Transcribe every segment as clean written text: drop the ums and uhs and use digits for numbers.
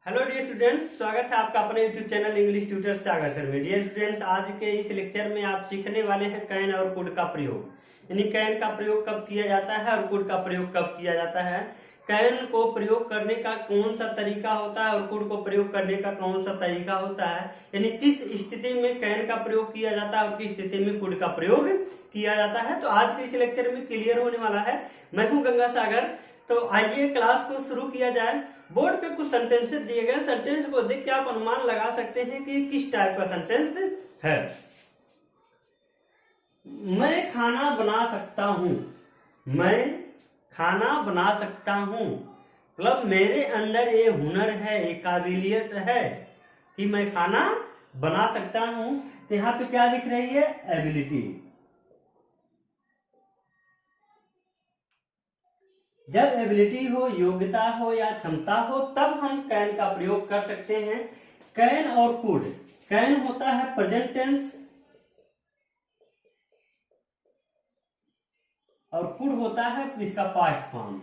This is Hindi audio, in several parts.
हेलो डियर स्टूडेंट्स, स्वागत है आपका अपने यूट्यूब चैनल इंग्लिश ट्यूटर्स सागर सर में। डियर स्टूडेंट्स, आज के इस लेक्चर में आप सीखने वाले हैं कैन और कुड का प्रयोग, यानी कैन का प्रयोग कब किया जाता है और कुड का प्रयोग कब किया जाता है। कैन को प्रयोग करने का कौन सा तरीका होता है और कुड को प्रयोग करने का कौन सा तरीका होता है, यानी किस स्थिति में कैन का प्रयोग किया जाता है और किस स्थिति में कुड का प्रयोग किया जाता है। तो आज के इस लेक्चर में क्लियर होने वाला है। मैं हूँ गंगा सागर। तो आइए क्लास को शुरू किया जाए। बोर्ड पे कुछ सेंटेंसेस दिए गए, सेंटेंस को देख के आप अनुमान लगा सकते हैं कि किस टाइप का सेंटेंस है। मैं खाना बना सकता हूं। मैं खाना बना सकता हूं मतलब मेरे अंदर ये हुनर है, ये काबिलियत है कि मैं खाना बना सकता हूं। तो यहां पे क्या दिख रही है? एबिलिटी। जब एबिलिटी हो, योग्यता हो या क्षमता हो, तब हम कैन का प्रयोग कर सकते हैं। कैन और कुड। कैन होता है प्रेजेंट टेंस और कुड होता है इसका पास्ट फॉर्म।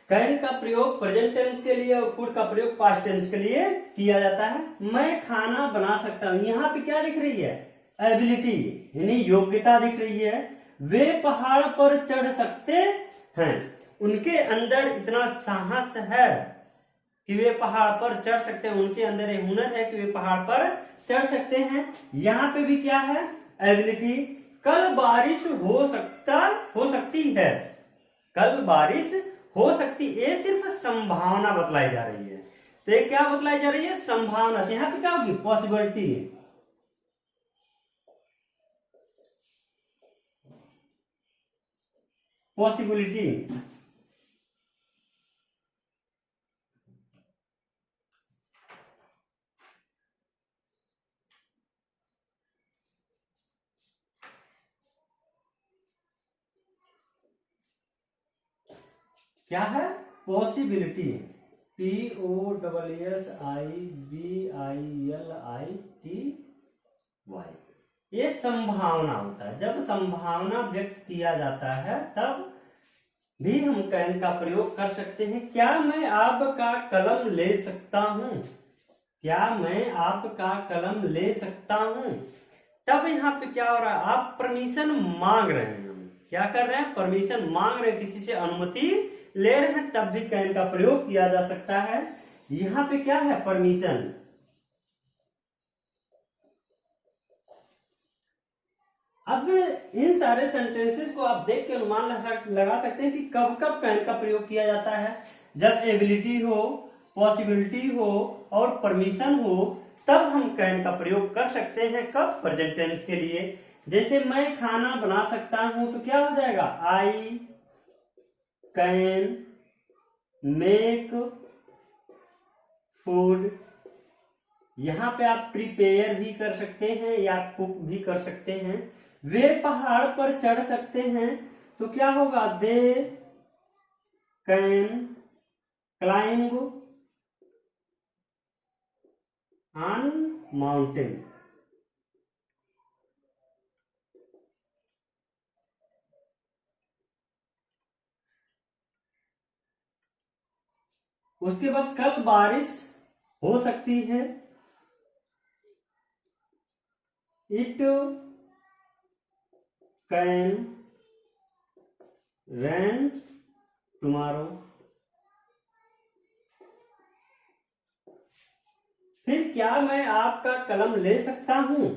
कैन का प्रयोग प्रेजेंट टेंस के लिए और कुड का प्रयोग पास्ट टेंस के लिए किया जाता है। मैं खाना बना सकता हूं। यहां पे क्या दिख रही है? एबिलिटी यानी योग्यता दिख रही है। वे पहाड़ पर चढ़ सकते हैं। उनके अंदर इतना साहस है कि वे पहाड़ पर चढ़ सकते हैं। उनके अंदर ये हुनर है कि वे पहाड़ पर चढ़ सकते हैं। यहाँ पे भी क्या है? एबिलिटी। कल बारिश हो सकती है। कल बारिश हो सकती, ये सिर्फ संभावना बतलाई जा रही है। तो ये क्या बतलाई जा रही है? संभावना। यहाँ पे क्या होगी? पॉसिबिलिटी। पॉसिबिलिटी। क्या है? पॉसिबिलिटी। POSSIBILITY। ये संभावना होता है। जब संभावना व्यक्त किया जाता है तब भी हम कैन का प्रयोग कर सकते हैं। क्या मैं आपका कलम ले सकता हूं? क्या मैं आपका कलम ले सकता हूं? तब यहाँ पे क्या हो रहा है? आप परमिशन मांग रहे हैं। क्या कर रहे हैं? परमिशन मांग रहे हैं, किसी से अनुमति ले रहे हैं, तब भी कैन का प्रयोग किया जा सकता है। यहाँ पे क्या है? परमिशन। अब इन सारे सेंटेंसेस को आप देख के अनुमान लगा सकते हैं कि कब कब कैन का प्रयोग किया जाता है। जब एबिलिटी हो, पॉसिबिलिटी हो और परमिशन हो, तब हम कैन का प्रयोग कर सकते हैं। कब? प्रेजेंट टेंस के लिए। जैसे मैं खाना बना सकता हूं तो क्या हो जाएगा? I can make food. यहां पे आप प्रिपेयर भी कर सकते हैं या कुक भी कर सकते हैं। वे पहाड़ पर चढ़ सकते हैं तो क्या होगा? They can climb on mountain. उसके बाद कल बारिश हो सकती है। It can rain tomorrow. फिर क्या मैं आपका कलम ले सकता हूं?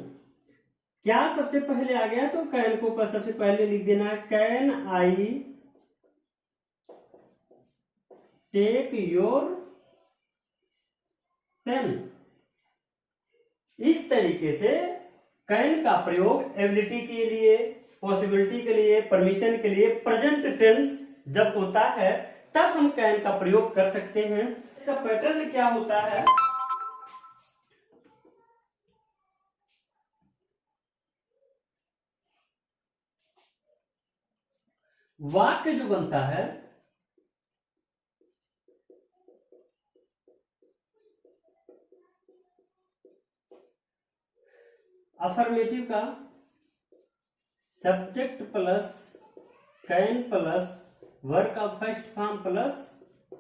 क्या सबसे पहले आ गया तो कैन को सबसे पहले लिख देना है। Can I take your pen. इस तरीके से कैन का प्रयोग एबिलिटी के लिए, पॉसिबिलिटी के लिए, परमिशन के लिए प्रेजेंट टेंस जब होता है तब हम कैन का प्रयोग कर सकते हैं। इसका पैटर्न क्या होता है? वाक्य जो बनता है अफर्मेटिव का subject plus can plus verb का फर्स्ट फॉर्म प्लस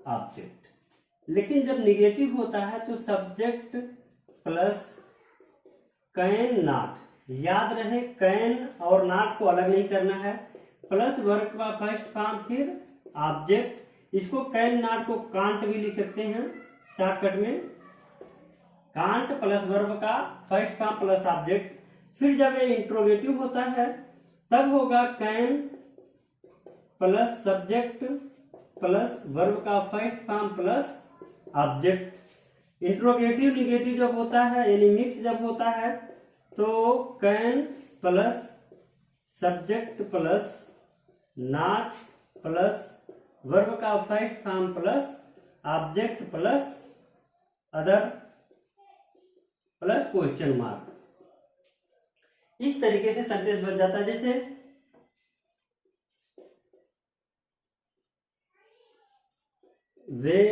ऑब्जेक्ट। लेकिन जब निगेटिव होता है तो सब्जेक्ट प्लस कैन नॉट, याद रहे कैन और नॉट को अलग नहीं करना है, प्लस वर्ब का फर्स्ट फॉर्म फिर ऑब्जेक्ट। इसको कैन नॉट को कांट भी लिख सकते हैं शॉर्टकट में, कांट प्लस वर्ब का फर्स्ट फॉर्म प्लस ऑब्जेक्ट। फिर जब ये इंट्रोगेटिव होता है तब होगा can plus subject plus verb का first form plus object. Interrogative negative जब होता है यानी मिक्स जब होता है तो can plus subject plus not plus verb का first form plus object plus other plus question mark. इस तरीके से सेंटेंस बन जाता है। जैसे वे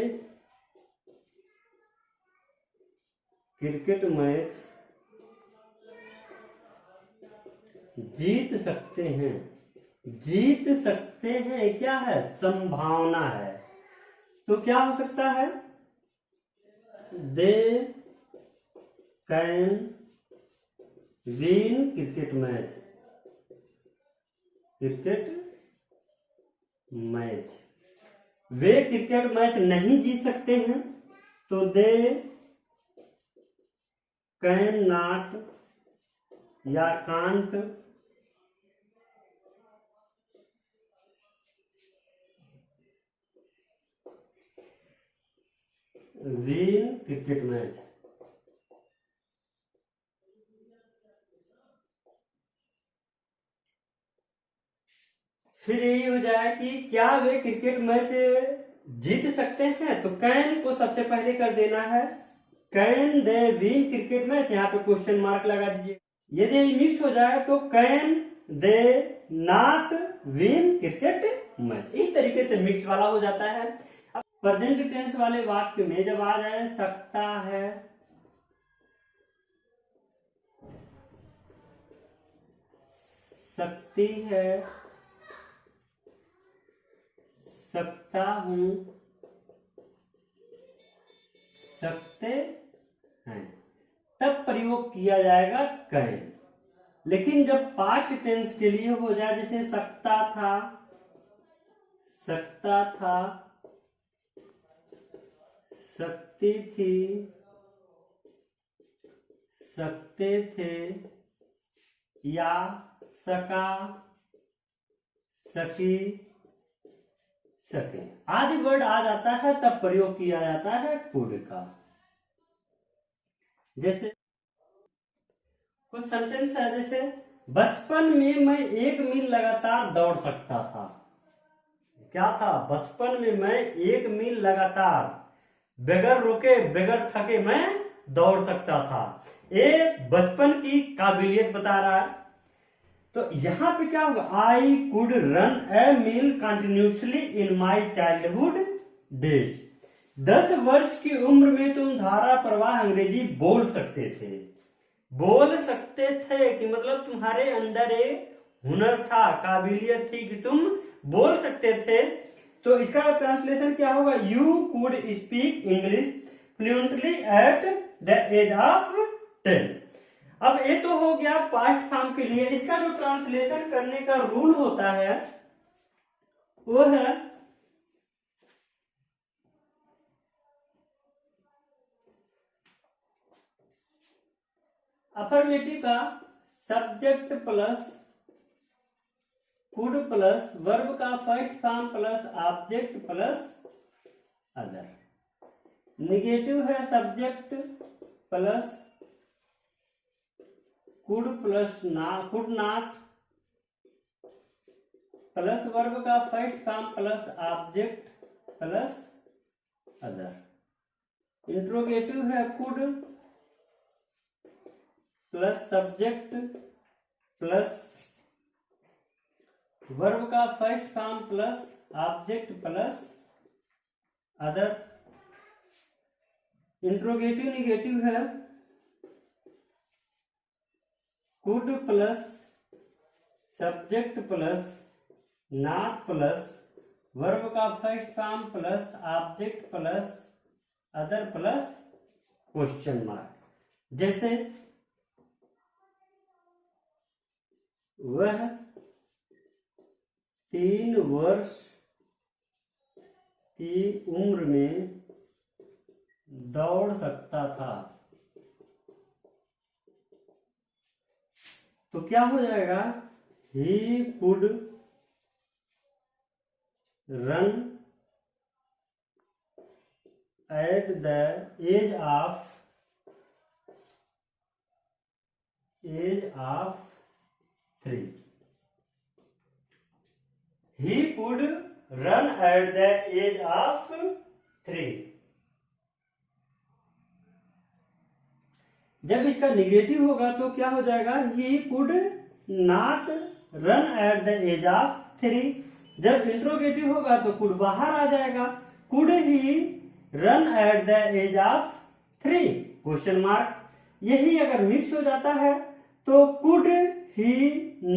क्रिकेट मैच जीत सकते हैं। जीत सकते हैं क्या है, संभावना है, तो क्या हो सकता है, they can win cricket match, cricket match. Way cricket match नहीं जीत सकते हैं तो दे कैन नॉट या कांट विन क्रिकेट मैच। फिर यही हो जाए कि क्या वे क्रिकेट मैच जीत सकते हैं, तो कैन को सबसे पहले कर देना है, can they win cricket match, यहाँ पे क्वेश्चन मार्क लगा दीजिए। यदि मिक्स हो जाए तो can they not win cricket match. इस तरीके से मिक्स वाला हो जाता है। अब प्रेजेंट टेंस वाले वाक्य में जब आ जाए सकता है, सकती है, सकता हूं, सकते हैं, तब प्रयोग किया जाएगा कैन। लेकिन जब पास्ट टेंस के लिए हो जाए, जैसे सकता था, सकता था, सकती थी, सकते थे, या सका, सकी, सके आदि वर्ड आ जाता है, तब प्रयोग किया जाता है कुड का। जैसे कुछ सेंटेंस है, जैसे बचपन में मैं 1 मील लगातार दौड़ सकता था। क्या था, बचपन में मैं 1 मील लगातार बगैर रुके बगैर थके मैं दौड़ सकता था। ये बचपन की काबिलियत बता रहा है। तो यहां पे क्या होगा, I could run a mile continuously in my childhood days. 10 वर्ष की उम्र में तुम धारा प्रवाह अंग्रेजी बोल सकते थे। बोल सकते थे कि मतलब तुम्हारे अंदर एक हुनर था, काबिलियत थी कि तुम बोल सकते थे। तो इसका ट्रांसलेशन क्या होगा, you could speak English fluently at the age of 10। अब ये तो हो गया पास्ट फॉर्म के लिए। इसका जो ट्रांसलेशन करने का रूल होता है वो है अफर्मेटिव का subject plus could plus verb का first form plus object plus other. Negative है subject plus could plus could not plus verb का first form plus object plus other. Interrogative है could plus subject plus verb का first form plus object plus other. Interrogative negative है could plus subject plus not plus verb का first form plus object plus other plus question mark. जैसे वह 3 वर्ष की उम्र में दौड़ सकता था। तो क्या हो जाएगा, he could run at the age of 3। he could run at the age of 3। जब इसका निगेटिव होगा तो क्या हो जाएगा, he could not run at the age of 3। जब इंट्रोगेटिव होगा तो could बाहर आ जाएगा, could he run at the age of 3 question mark. यही अगर मिक्स हो जाता है तो could he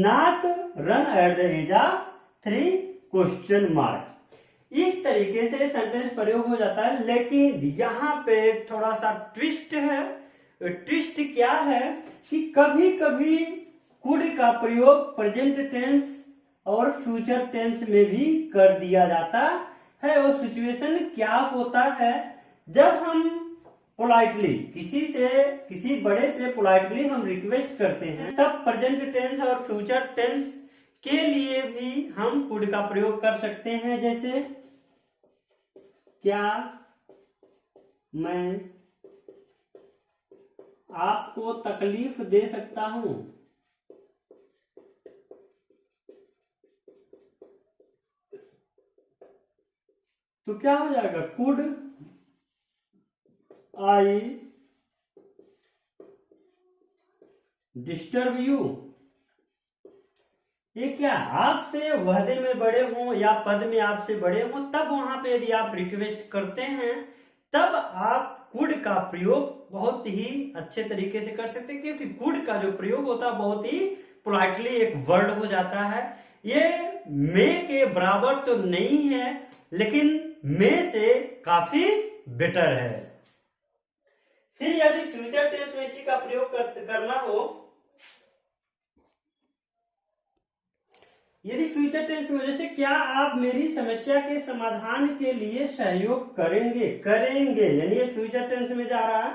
not run at the age of 3 question mark. इस तरीके से सेंटेंस प्रयोग हो जाता है। लेकिन यहाँ पे थोड़ा सा ट्विस्ट है। ट्विस्ट क्या है कि कभी कभी कुड का प्रयोग प्रेजेंट टेंस और फ्यूचर टेंस में भी कर दिया जाता है। और सिचुएशन क्या होता है, जब हम पोलाइटली किसी बड़े से पोलाइटली हम रिक्वेस्ट करते हैं, तब प्रेजेंट टेंस और फ्यूचर टेंस के लिए भी हम कुड का प्रयोग कर सकते हैं। जैसे क्या मैं आपको तकलीफ दे सकता हूं। तो क्या हो जाएगा, कुड आई डिस्टर्ब यू। ये क्या, आपसे वहदे में बड़े हों या पद में आपसे बड़े हों, तब वहां पे यदि आप रिक्वेस्ट करते हैं तब आप कुड का प्रयोग बहुत ही अच्छे तरीके से कर सकते हैं। क्योंकि कुड का जो प्रयोग होता है बहुत ही पोलाइटली एक वर्ड हो जाता है। ये मे के बराबर तो नहीं है, लेकिन मे से काफी बेटर है। फिर यदि फ्यूचर टेंस में इसी का प्रयोग करना हो, यदि फ्यूचर टेंस में जैसे क्या आप मेरी समस्या के समाधान के लिए सहयोग करेंगे यानी ये फ्यूचर टेंस में जा रहा है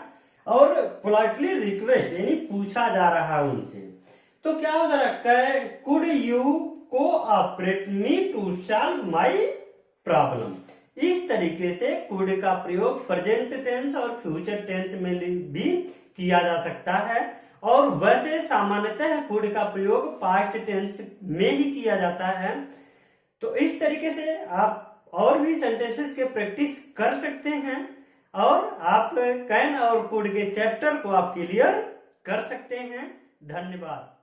और पोलाइटली रिक्वेस्ट यानी पूछा जा रहा है उनसे। तो क्या हो रहा है, could you cooperate me to solve my problem. इस तरीके से कुड का प्रयोग प्रेजेंट टेंस और फ्यूचर टेंस में भी किया जा सकता है। और वैसे सामान्यतः कुड का प्रयोग पास्ट टेंस में ही किया जाता है। तो इस तरीके से आप और भी सेंटेंसेस के प्रैक्टिस कर सकते हैं और आप कैन और कुड के चैप्टर को आप क्लियर कर सकते हैं। धन्यवाद।